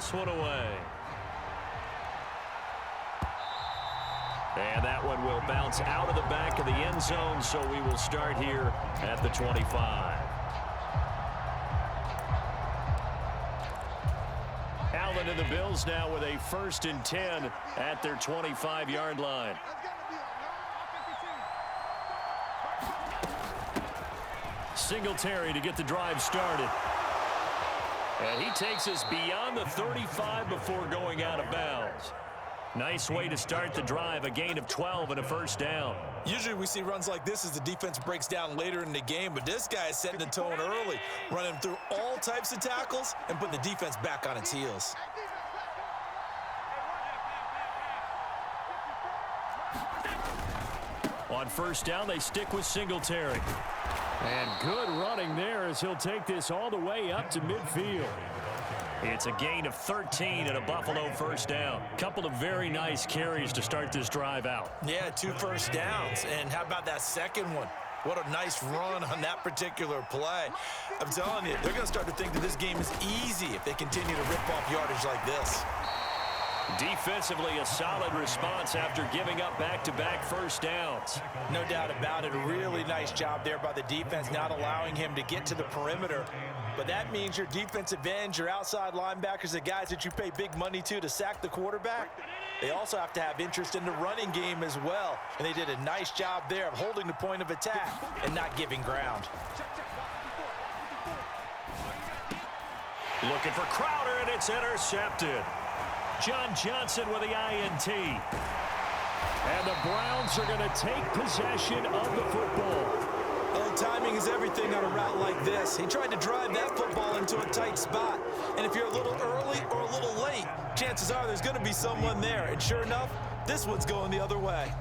this one away. And that one will bounce out of the back of the end zone, so we will start here at the 25. Allen and the Bills now with a 1st and 10 at their 25-yard line. Singletary to get the drive started. And he takes us beyond the 35 before going out of bounds. Nice way to start the drive, a gain of 12 and a 1st down. Usually we see runs like this as the defense breaks down later in the game, but this guy is setting the tone early, running through all types of tackles and putting the defense back on its heels. On 1st down, they stick with Singletary. And good running there as he'll take this all the way up to midfield. It's a gain of 13 and a Buffalo 1st down. Couple of very nice carries to start this drive out. Yeah, 2 1st downs. And how about that second one? What a nice run on that particular play. I'm telling you, they're going to start to think that this game is easy if they continue to rip off yardage like this. Defensively, a solid response after giving up back-to-back 1st downs. No doubt about it. A really nice job there by the defense, not allowing him to get to the perimeter. But that means your defensive ends, your outside linebackers, the guys that you pay big money to sack the quarterback, they also have to have interest in the running game as well. And they did a nice job there of holding the point of attack and not giving ground. Looking for Crowder, and it's intercepted. John Johnson with the INT. And the Browns are going to take possession of the football. Oh, timing is everything on a route like this. He tried to drive that football into a tight spot. And if you're a little early or a little late, chances are there's going to be someone there. And sure enough, this one's going the other way.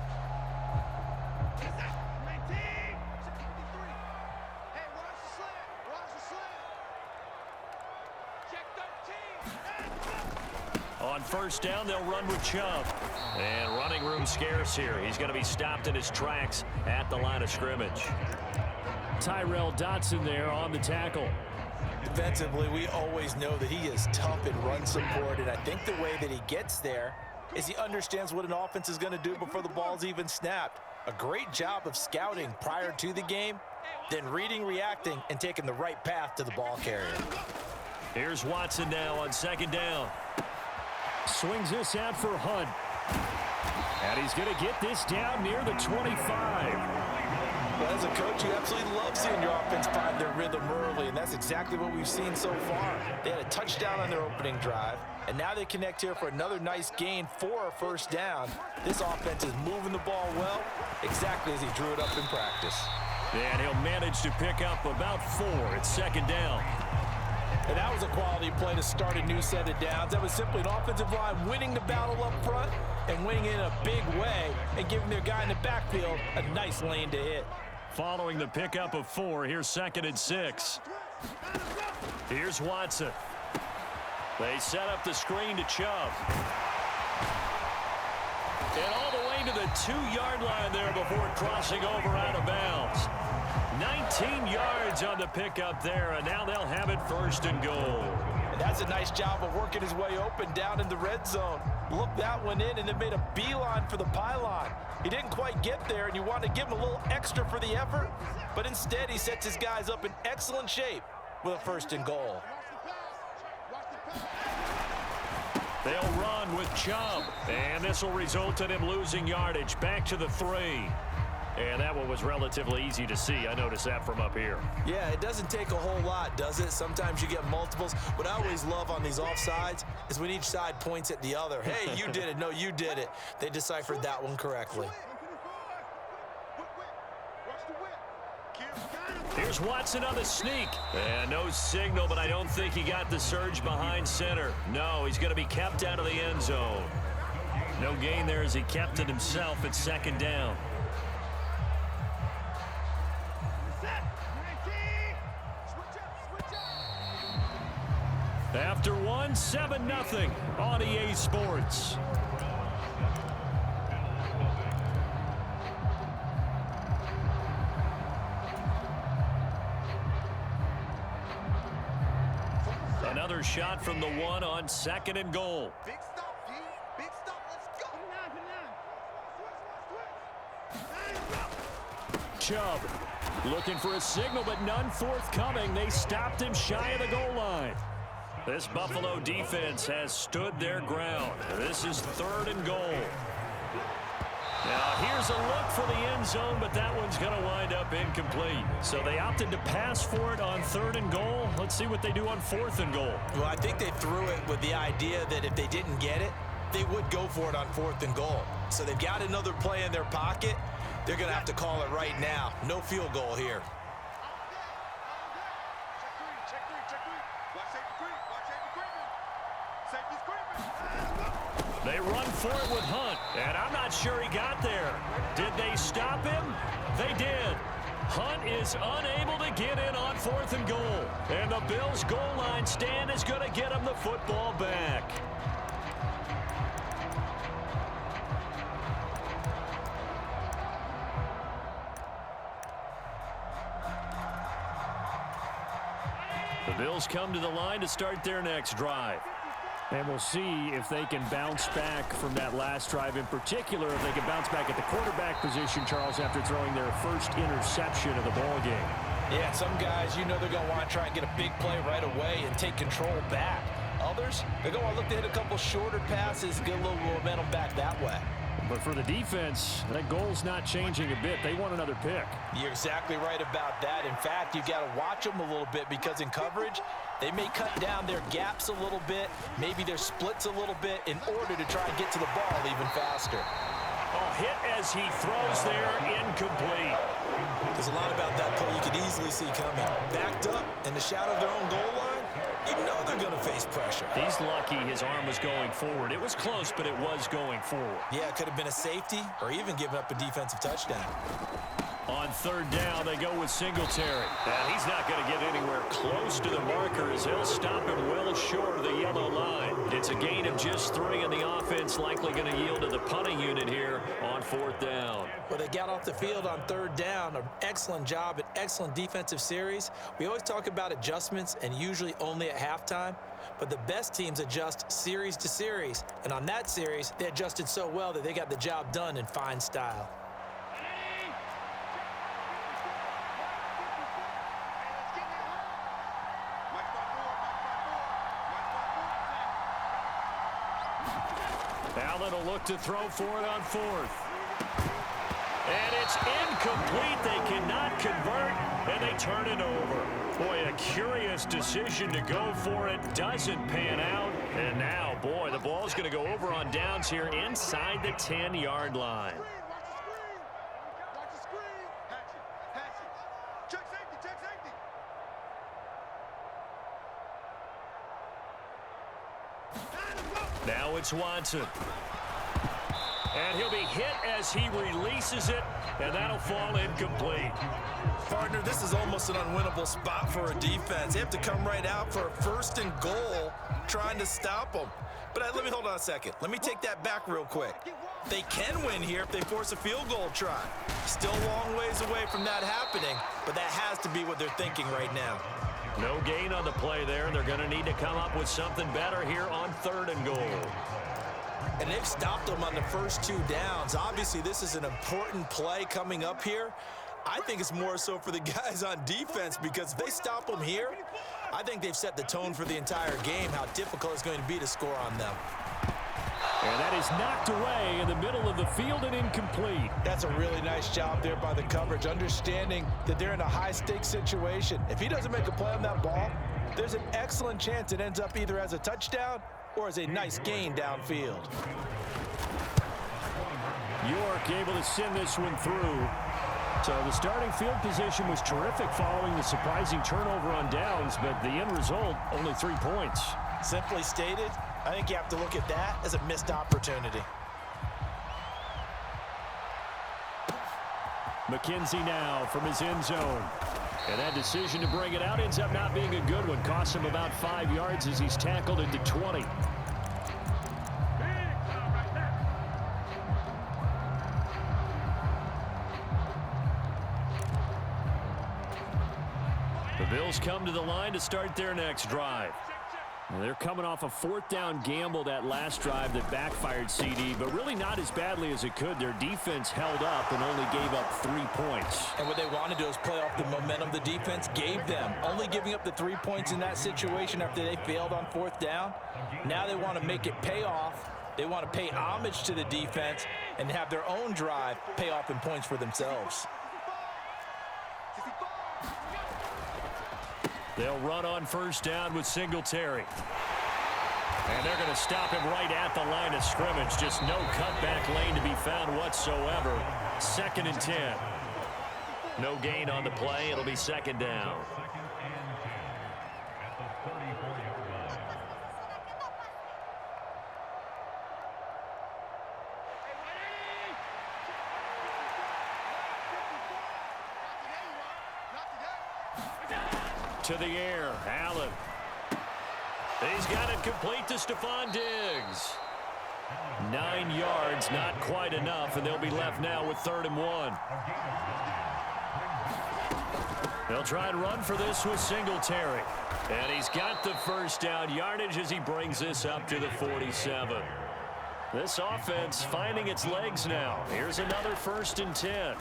On 1st down, they'll run with Chubb. And running room scarce here. He's going to be stopped in his tracks at the line of scrimmage. Tyrell Dotson there on the tackle. Defensively, we always know that he is tough in run support, and I think the way that he gets there is he understands what an offense is going to do before the ball's even snapped. A great job of scouting prior to the game, then reading, reacting, and taking the right path to the ball carrier. Here's Watson now on 2nd down. Swings this out for Hunt. And he's going to get this down near the 25. Well, as a coach, you absolutely love seeing your offense find their rhythm early, and that's exactly what we've seen so far. They had a touchdown on their opening drive, and now they connect here for another nice gain for a 1st down. This offense is moving the ball well, exactly as he drew it up in practice. And he'll manage to pick up about 4 at 2nd down. And that was a quality play to start a new set of downs. That was simply an offensive line winning the battle up front and winning it in a big way and giving their guy in the backfield a nice lane to hit. Following the pickup of 4, here's 2nd and 6. Here's Watson. They set up the screen to Chubb. And all the way to the 2-yard line there before crossing over out of bounds. 19 yards on the pickup there, and now they'll have it 1st and goal. And that's a nice job of working his way open down in the red zone. Looked that one in and then made a beeline for the pylon. He didn't quite get there, and you want to give him a little extra for the effort, but instead he sets his guys up in excellent shape with a 1st and goal. They'll run with Chubb, and this will result in him losing yardage back to the 3. And that one was relatively easy to see. I noticed that from up here. Yeah, it doesn't take a whole lot, does it? Sometimes you get multiples. What I always love on these offsides is when each side points at the other. Hey, you did it. No, you did it. They deciphered that one correctly. Here's Watson on the sneak. And no signal, but I don't think he got the surge behind center. No, he's going to be kept out of the end zone. No gain there as he kept it himself at 2nd down. After 1, 7-0 on EA Sports. Another shot from the 1 on 2nd and goal. Big stop, D. Big stop. Let's go. Chubb looking for a signal, but none forthcoming. They stopped him shy of the goal line. This Buffalo defense has stood their ground. This is 3rd and goal. Now, here's a look for the end zone, but that one's going to wind up incomplete. So they opted to pass for it on 3rd and goal. Let's see what they do on 4th and goal. Well, I think they threw it with the idea that if they didn't get it, they would go for it on 4th and goal. So they've got another play in their pocket. They're going to have to call it right now. No field goal here. They run for it with Hunt, and I'm not sure he got there. Did they stop him? They did. Hunt is unable to get in on 4th and goal, and the Bills' goal line stand is going to get him the football back. The Bills come to the line to start their next drive. And we'll see if they can bounce back from that last drive in particular, if they can bounce back at the quarterback position, Charles, after throwing their first interception of the ball game. Yeah, some guys, you know they're going to want to try and get a big play right away and take control back. Others, they're going to look to hit a couple shorter passes, get a little momentum back that way. But for the defense, that goal's not changing a bit. They want another pick. You're exactly right about that. In fact, you got to watch them a little bit because in coverage, they may cut down their gaps a little bit, maybe their splits a little bit in order to try and get to the ball even faster. A hit as he throws there, incomplete. There's a lot about that play you could easily see coming. Backed up in the shadow of their own goal line, you know they're going to face pressure. He's lucky his arm was going forward. It was close, but it was going forward. Yeah, it could have been a safety or even given up a defensive touchdown. On 3rd down, they go with Singletary. And he's not going to get anywhere close to the marker as he'll stop him well short of the yellow line. It's a gain of just 3, and the offense likely going to yield to the punting unit here on 4th down. Well, they got off the field on 3rd down. An excellent job, an excellent defensive series. We always talk about adjustments, and usually only at halftime. But the best teams adjust series to series. And on that series, they adjusted so well that they got the job done in fine style. Allen will look to throw for it on 4th. And it's incomplete. They cannot convert, and they turn it over. Boy, a curious decision to go for it. Doesn't pan out. And now, boy, the ball's going to go over on downs here inside the 10-yard line. Now it's Watson. And he'll be hit as he releases it, and that'll fall incomplete. Partner, this is almost an unwinnable spot for a defense. They have to come right out for a 1st and goal, trying to stop them. But let me hold on a second. Let me take that back real quick. They can win here if they force a field goal try. Still a long ways away from that happening, but that has to be what they're thinking right now. No gain on the play there. They're going to need to come up with something better here on 3rd and goal. And they've stopped them on the first 2 downs. Obviously, this is an important play coming up here. I think it's more so for the guys on defense because if they stop them here, I think they've set the tone for the entire game, how difficult it's going to be to score on them. And that is knocked away in the middle of the field and incomplete. That's a really nice job there by the coverage, understanding that they're in a high-stakes situation. If he doesn't make a play on that ball, there's an excellent chance it ends up either as a touchdown or as a nice gain downfield. York able to send this one through. So the starting field position was terrific following the surprising turnover on downs, but the end result, only 3 points. Simply stated, I think you have to look at that as a missed opportunity. McKenzie now from his end zone. And that decision to bring it out ends up not being a good one. Costs him about 5 yards as he's tackled into 20. The Bills come to the line to start their next drive. Well, they're coming off a 4th down gamble that last drive that backfired, CD, but really not as badly as it could. Their defense held up and only gave up 3 points. And what they want to do is play off the momentum the defense gave them. Only giving up the 3 points in that situation after they failed on 4th down. Now they want to make it pay off. They want to pay homage to the defense and have their own drive pay off in points for themselves. They'll run on 1st down with Singletary. And they're going to stop him right at the line of scrimmage. Just no cutback lane to be found whatsoever. 2nd and 10. No gain on the play. It'll be 2nd down. To the air, Allen. He's got it complete to Stephon Diggs. 9 yards, not quite enough, and they'll be left now with 3rd and 1. They'll try and run for this with Singletary. And he's got the 1st down yardage as he brings this up to the 47. This offense finding its legs now. Here's another 1st and 10.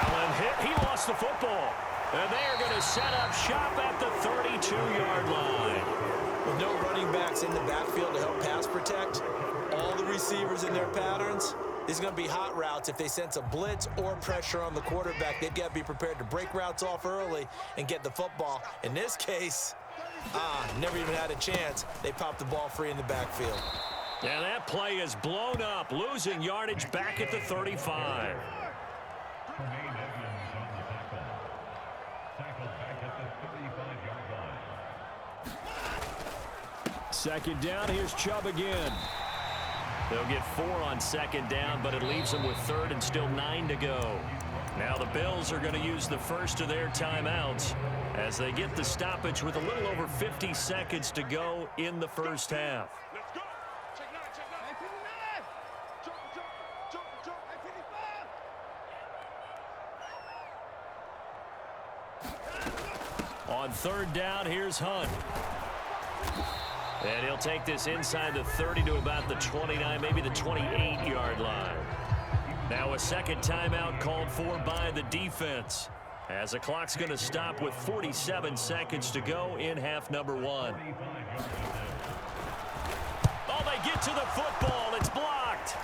Allen hit. He lost the football. And they are going to set up shop at the 32-yard line. With no running backs in the backfield to help pass protect, all the receivers in their patterns, these are going to be hot routes. If they sense a blitz or pressure on the quarterback, they've got to be prepared to break routes off early and get the football. In this case, never even had a chance. They popped the ball free in the backfield. And that play is blown up, losing yardage back at the 35. 2nd down, here's Chubb again. They'll get 4 on 2nd down, but it leaves them with 3rd and still 9 to go. Now the Bills are going to use the first of their timeouts as they get the stoppage with a little over 50 seconds to go in the 1st half. On 3rd down, here's Hunt. And he'll take this inside the 30 to about the 29, maybe the 28-yard line. Now a 2nd timeout called for by the defense, as the clock's going to stop with 47 seconds to go in half number 1. Oh, they get to the football. It's blocked.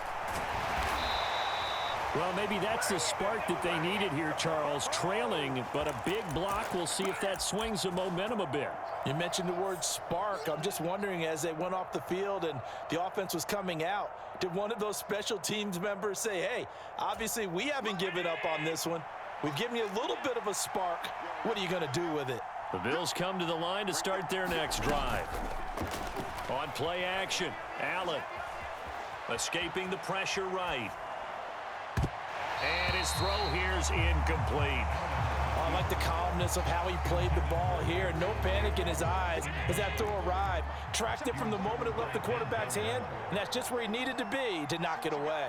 Well, maybe that's the spark that they needed here, Charles. Trailing, but a big block. We'll see if that swings the momentum a bit. You mentioned the word spark. I'm just wondering, as they went off the field and the offense was coming out, did one of those special teams members say, hey, obviously we haven't given up on this one. We've given you a little bit of a spark. What are you going to do with it? The Bills come to the line to start their next drive. On play action, Allen escaping the pressure right. And his throw here is incomplete. Oh, I like the calmness of how he played the ball here. No panic in his eyes as that throw arrived. Tracked it from the moment it left the quarterback's hand, and that's just where he needed to be to knock it away.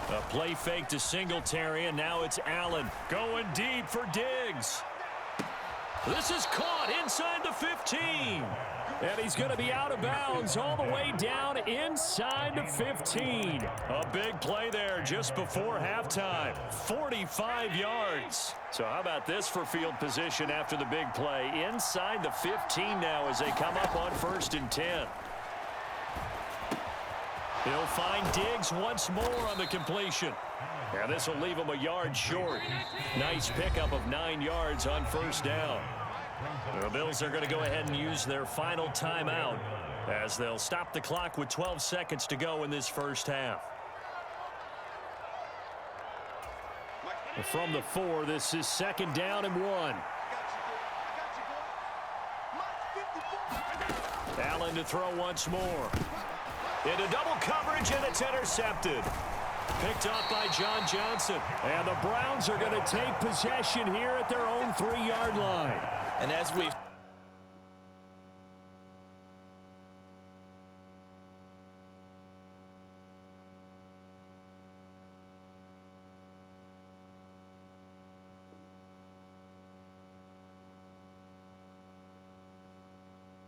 A play fake to Singletary, and now it's Allen going deep for Diggs. This is caught inside the 15. And he's going to be out of bounds all the way down inside the 15. A big play there just before halftime. 45 yards. So how about this for field position after the big play? Inside the 15 now as they come up on 1st and 10. He'll find Diggs once more on the completion. And this will leave him a yard short. Nice pickup of 9 yards on 1st down. The Bills are going to go ahead and use their final timeout as they'll stop the clock with 12 seconds to go in this 1st half. From the 4, this is 2nd down and 1. Allen to throw once more. Into double coverage, and it's intercepted. Picked off by John Johnson. And the Browns are going to take possession here at their own 3-yard line. And as we've